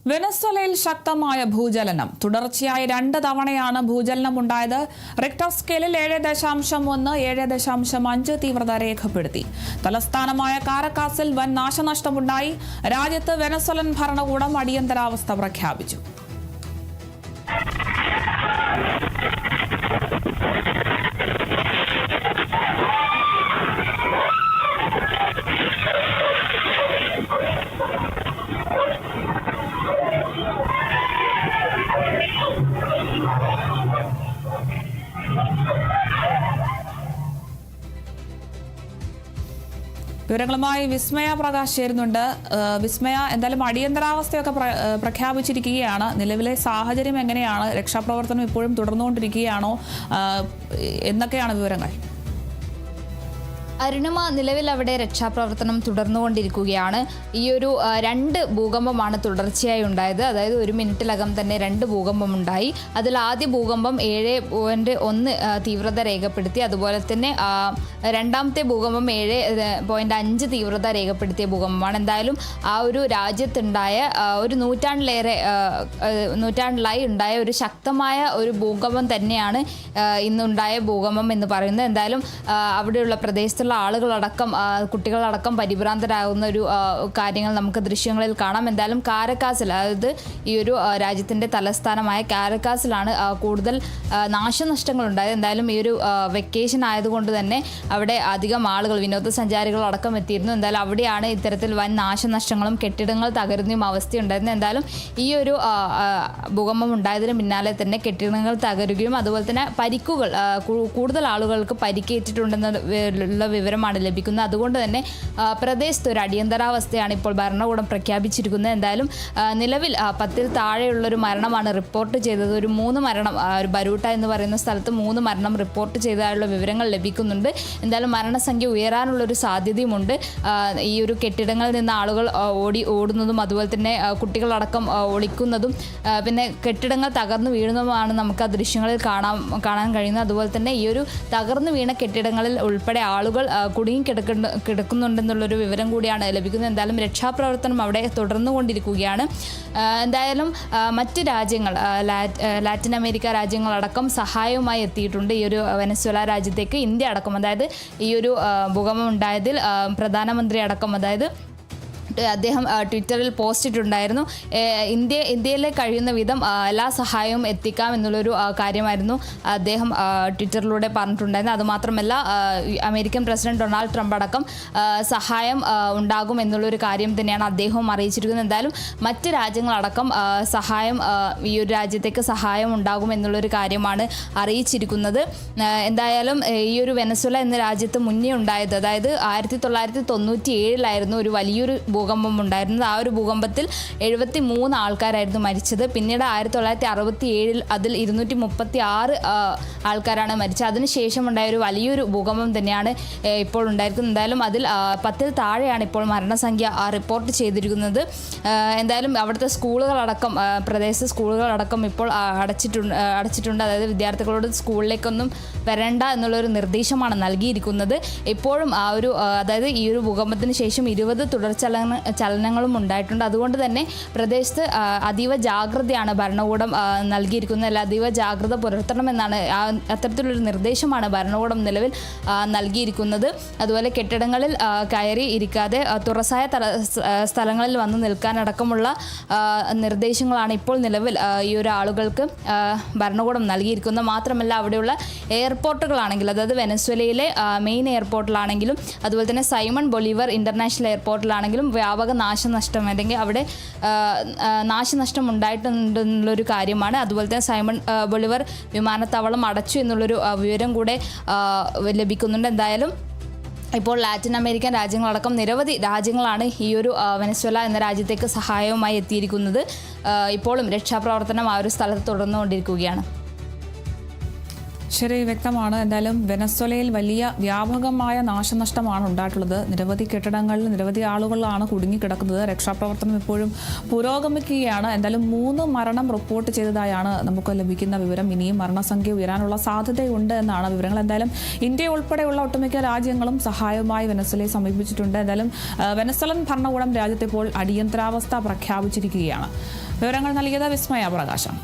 വെനസ്വലയിൽ ശക്തമായ ഭൂചലനം. തുടർച്ചയായി 2 തവണയാണ് ഭൂചലനമുണ്ടായത്. റിക്ടർ സ്കെയിലിൽ 7.1, 7.5 തീവ്രത രേഖപ്പെടുത്തി. തലസ്ഥാനമായ കാരക്കാസിൽ വൻ നാശനഷ്ടമുണ്ടായി. രാജ്യത്ത് വെനസ്വലൻ ഭരണകൂടം അടിയന്തരാവസ്ഥ പ്രഖ്യാപിച്ചു. വിവരങ്ങളുമായി വിസ്മയ പ്രകാശ് ചേരുന്നുണ്ട്. വിസ്മയ, എന്തായാലും അടിയന്തരാവസ്ഥയൊക്കെ പ്രഖ്യാപിച്ചിരിക്കുകയാണ്. നിലവിലെ സാഹചര്യം എങ്ങനെയാണ്? രക്ഷാപ്രവർത്തനം ഇപ്പോഴും തുടർന്നുകൊണ്ടിരിക്കുകയാണോ? എന്തൊക്കെയാണ് വിവരങ്ങൾ? അരുണിമ, നിലവിൽ അവിടെ രക്ഷാപ്രവർത്തനം തുടർന്നുകൊണ്ടിരിക്കുകയാണ്. ഈയൊരു 2 ഭൂകമ്പമാണ് തുടർച്ചയായി ഉണ്ടായത്. അതായത് 1 മിനിറ്റിലകം തന്നെ 2 ഭൂകമ്പം ഉണ്ടായി. അതിൽ ആദ്യ ഭൂകമ്പം 7.1 തീവ്രത രേഖപ്പെടുത്തി. അതുപോലെ തന്നെ രണ്ടാമത്തെ ഭൂകമ്പം 7.5 തീവ്രത രേഖപ്പെടുത്തിയ ഭൂകമ്പമാണ്. എന്തായാലും ആ ഒരു രാജ്യത്തുണ്ടായ ഒരു നൂറ്റാണ്ടിലായി ഉണ്ടായ ഒരു ശക്തമായ ഒരു ഭൂകമ്പം തന്നെയാണ് ഇന്നുണ്ടായ ഭൂകമ്പം എന്ന് പറയുന്നത്. എന്തായാലും അവിടെയുള്ള പ്രദേശത്തുള്ള ആളുകളടക്കം കുട്ടികളടക്കം പരിഭ്രാന്തരാകുന്ന ഒരു കാര്യങ്ങൾ നമുക്ക് ദൃശ്യങ്ങളിൽ കാണാം. എന്തായാലും കാരക്കാസിൽ, അതായത് ഈ ഒരു രാജ്യത്തിൻ്റെ തലസ്ഥാനമായ കാരക്കാസിലാണ് കൂടുതൽ നാശനഷ്ടങ്ങൾ ഉണ്ടായത്. എന്തായാലും ഈ ഒരു വെക്കേഷൻ ആയതുകൊണ്ട് തന്നെ അവിടെ അധികം ആളുകൾ, വിനോദസഞ്ചാരികളടക്കം എത്തിയിരുന്നു. എന്തായാലും അവിടെയാണ് ഇത്തരത്തിൽ വൻ നാശനഷ്ടങ്ങളും കെട്ടിടങ്ങൾ തകരുന്നതും അവസ്ഥയുണ്ടായിരുന്നത്. എന്തായാലും ഈ ഒരു ഭൂകമ്പം ഉണ്ടായതിന് പിന്നാലെ തന്നെ കെട്ടിടങ്ങൾ തകരുകയും അതുപോലെ തന്നെ പരിക്കുകൾ, കൂടുതൽ ആളുകൾക്ക് പരിക്കേറ്റിട്ടുണ്ടെന്നുള്ള വിവരമാണ് ലഭിക്കുന്നത്. അതുകൊണ്ട് തന്നെ പ്രദേശത്ത് ഒരു അടിയന്തരാവസ്ഥയാണ് ഇപ്പോൾ ഭരണകൂടം പ്രഖ്യാപിച്ചിരിക്കുന്നത്. എന്തായാലും നിലവിൽ 10-ൽ താഴെയുള്ളൊരു മരണമാണ് റിപ്പോർട്ട് ചെയ്തത്. ഒരു 3 മരണം, ഒരു ബരൂട്ട എന്ന് പറയുന്ന സ്ഥലത്ത് 3 മരണം റിപ്പോർട്ട് ചെയ്തതായുള്ള വിവരങ്ങൾ ലഭിക്കുന്നുണ്ട്. എന്തായാലും മരണസംഖ്യ ഉയരാനുള്ളൊരു സാധ്യതയുമുണ്ട്. ഈ ഒരു കെട്ടിടങ്ങളിൽ നിന്ന് ആളുകൾ ഓടുന്നതും അതുപോലെ തന്നെ കുട്ടികളടക്കം ഒളിക്കുന്നതും പിന്നെ കെട്ടിടങ്ങൾ തകർന്നു വീഴുന്നതുമാണ് നമുക്ക് ആ ദൃശ്യങ്ങളിൽ കാണാൻ കഴിയുന്നത്. അതുപോലെ തന്നെ ഈ ഒരു തകർന്നു വീണ കെട്ടിടങ്ങളിൽ ഉൾപ്പെടെ ആളുകൾ കുടുങ്ങി കിടക്കുന്നുണ്ടെന്നുള്ളൊരു വിവരം കൂടിയാണ് ലഭിക്കുന്നത്. എന്തായാലും രക്ഷാപ്രവർത്തനം അവിടെ തുടർന്നുകൊണ്ടിരിക്കുകയാണ്. എന്തായാലും മറ്റ് രാജ്യങ്ങൾ, ലാറ്റിൻ അമേരിക്ക രാജ്യങ്ങളടക്കം സഹായവുമായി എത്തിയിട്ടുണ്ട് ഈ ഒരു വെനസ്വേല രാജ്യത്തേക്ക്. ഇന്ത്യ അടക്കം, അതായത് ഈ ഒരു ഭൂകമ്പം ഉണ്ടായതിൽ പ്രധാനമന്ത്രി അടക്കം, അതായത് അദ്ദേഹം ട്വിറ്ററിൽ പോസ്റ്റ് ഇട്ടിട്ടുണ്ടായിരുന്നു. ഇന്ത്യയിലെ കഴിയുന്ന വിധം എല്ലാ സഹായവും എത്തിക്കാം എന്നുള്ളൊരു കാര്യമായിരുന്നു അദ്ദേഹം ട്വിറ്ററിലൂടെ പറഞ്ഞിട്ടുണ്ടായിരുന്നു. അതുമാത്രമല്ല, അമേരിക്കൻ പ്രസിഡന്റ് ഡൊണാൾഡ് ട്രംപ് അടക്കം സഹായം ഉണ്ടാകും എന്നുള്ളൊരു കാര്യം തന്നെയാണ് അദ്ദേഹവും അറിയിച്ചിരിക്കുന്നത്. എന്തായാലും മറ്റ് രാജ്യങ്ങളടക്കം സഹായം, ഈ ഒരു രാജ്യത്തേക്ക് സഹായം ഉണ്ടാകും എന്നുള്ളൊരു കാര്യമാണ് അറിയിച്ചിരിക്കുന്നത്. എന്തായാലും ഈ ഒരു വെനസ്വേല എന്ന രാജ്യത്ത് മുന്നേ ഉണ്ടായത്, അതായത് 1997 ഒരു വലിയൊരു ഭൂകമ്പം ഉണ്ടായിരുന്നത്. ആ ഒരു ഭൂകമ്പത്തിൽ 73 ആൾക്കാരായിരുന്നു മരിച്ചത്. പിന്നീട് 1967 അതിൽ 236 ആൾക്കാരാണ് മരിച്ചത്. അതിനുശേഷം ഉണ്ടായ ഒരു വലിയൊരു ഭൂകമ്പം തന്നെയാണ് ഇപ്പോൾ ഉണ്ടായിരിക്കുന്നത്. എന്തായാലും അതിൽ 10-ൽ താഴെയാണ് ഇപ്പോൾ മരണസംഖ്യ റിപ്പോർട്ട് ചെയ്തിരിക്കുന്നത്. എന്തായാലും അവിടുത്തെ സ്കൂളുകളടക്കം, പ്രദേശത്തെ സ്കൂളുകളടക്കം ഇപ്പോൾ അടച്ചിട്ടുണ്ട്. അതായത് വിദ്യാർത്ഥികളോട് സ്കൂളിലേക്കൊന്നും വരണ്ട എന്നുള്ളൊരു നിർദ്ദേശമാണ് നൽകിയിരിക്കുന്നത്. ഇപ്പോഴും ആ ഒരു, അതായത് ഈ ഒരു ഭൂകമ്പത്തിന് ശേഷം 20 ചലനങ്ങളും ഉണ്ടായിട്ടുണ്ട്. അതുകൊണ്ട് തന്നെ പ്രദേശത്ത് അതീവ ജാഗ്രതയാണ് ഭരണകൂടം നൽകിയിരിക്കുന്നത്. അതീവ ജാഗ്രത പുലർത്തണമെന്നാണ്, അത്തരത്തിലൊരു നിർദ്ദേശമാണ് ഭരണകൂടം നിലവിൽ നൽകിയിരിക്കുന്നത്. അതുപോലെ കെട്ടിടങ്ങളിൽ കയറി ഇരിക്കാതെ തുറസായ സ്ഥലങ്ങളിൽ വന്ന് നിൽക്കാനടക്കമുള്ള നിർദ്ദേശങ്ങളാണ് ഇപ്പോൾ നിലവിൽ ഈ ഒരു ആളുകൾക്ക് ഭരണകൂടം നൽകിയിരിക്കുന്നത്. മാത്രമല്ല, അവിടെയുള്ള എയർപോർട്ടുകളാണെങ്കിൽ, അതായത് വെനസ്വേലയിലെ മെയിൻ എയർപോർട്ടിലാണെങ്കിലും അതുപോലെ തന്നെ സൈമൺ ബൊളിവർ ഇൻ്റർനാഷണൽ എയർപോർട്ടിലാണെങ്കിലും വ്യാപക നാശനഷ്ടം, അല്ലെങ്കിൽ അവിടെ നാശനഷ്ടം ഉണ്ടായിട്ടുണ്ടെന്നുള്ളൊരു കാര്യമാണ്. അതുപോലെ തന്നെ സൈമൺ ബൊളിവർ വിമാനത്താവളം അടച്ചു എന്നുള്ളൊരു വിവരം കൂടെ ലഭിക്കുന്നുണ്ട്. എന്തായാലും ഇപ്പോൾ ലാറ്റിൻ അമേരിക്കൻ രാജ്യങ്ങളടക്കം നിരവധി രാജ്യങ്ങളാണ് ഈ ഒരു വെനസ്വേല എന്ന രാജ്യത്തേക്ക് സഹായവുമായി എത്തിയിരിക്കുന്നത്. ഇപ്പോഴും രക്ഷാപ്രവർത്തനം ആ ഒരു സ്ഥലത്ത് തുടർന്നുകൊണ്ടിരിക്കുകയാണ്. ശരി, വ്യക്തമാണ്. എന്തായാലും വെനസ്വലയിൽ വലിയ വ്യാപകമായ നാശനഷ്ടമാണ് ഉണ്ടായിട്ടുള്ളത്. നിരവധി കെട്ടിടങ്ങളിൽ നിരവധി ആളുകളാണ് കുടുങ്ങിക്കിടക്കുന്നത്. രക്ഷാപ്രവർത്തനം ഇപ്പോഴും പുരോഗമിക്കുകയാണ്. എന്തായാലും 3 മരണം റിപ്പോർട്ട് ചെയ്തതായാണ് നമുക്ക് ലഭിക്കുന്ന വിവരം. ഇനിയും മരണസംഖ്യ ഉയരാനുള്ള സാധ്യതയുണ്ട് എന്നാണ് വിവരങ്ങൾ. എന്തായാലും ഇന്ത്യ ഉൾപ്പെടെയുള്ള ഒട്ടുമിക്ക രാജ്യങ്ങളും സഹായവുമായി വെനസ്വലയെ സമീപിച്ചിട്ടുണ്ട്. എന്തായാലും വെനസ്വലൻ ഭരണകൂടം രാജ്യത്ത് ഇപ്പോൾ അടിയന്തരാവസ്ഥ പ്രഖ്യാപിച്ചിരിക്കുകയാണ്. വിവരങ്ങൾ നൽകിയത് വിസ്മയ പ്രകാശം.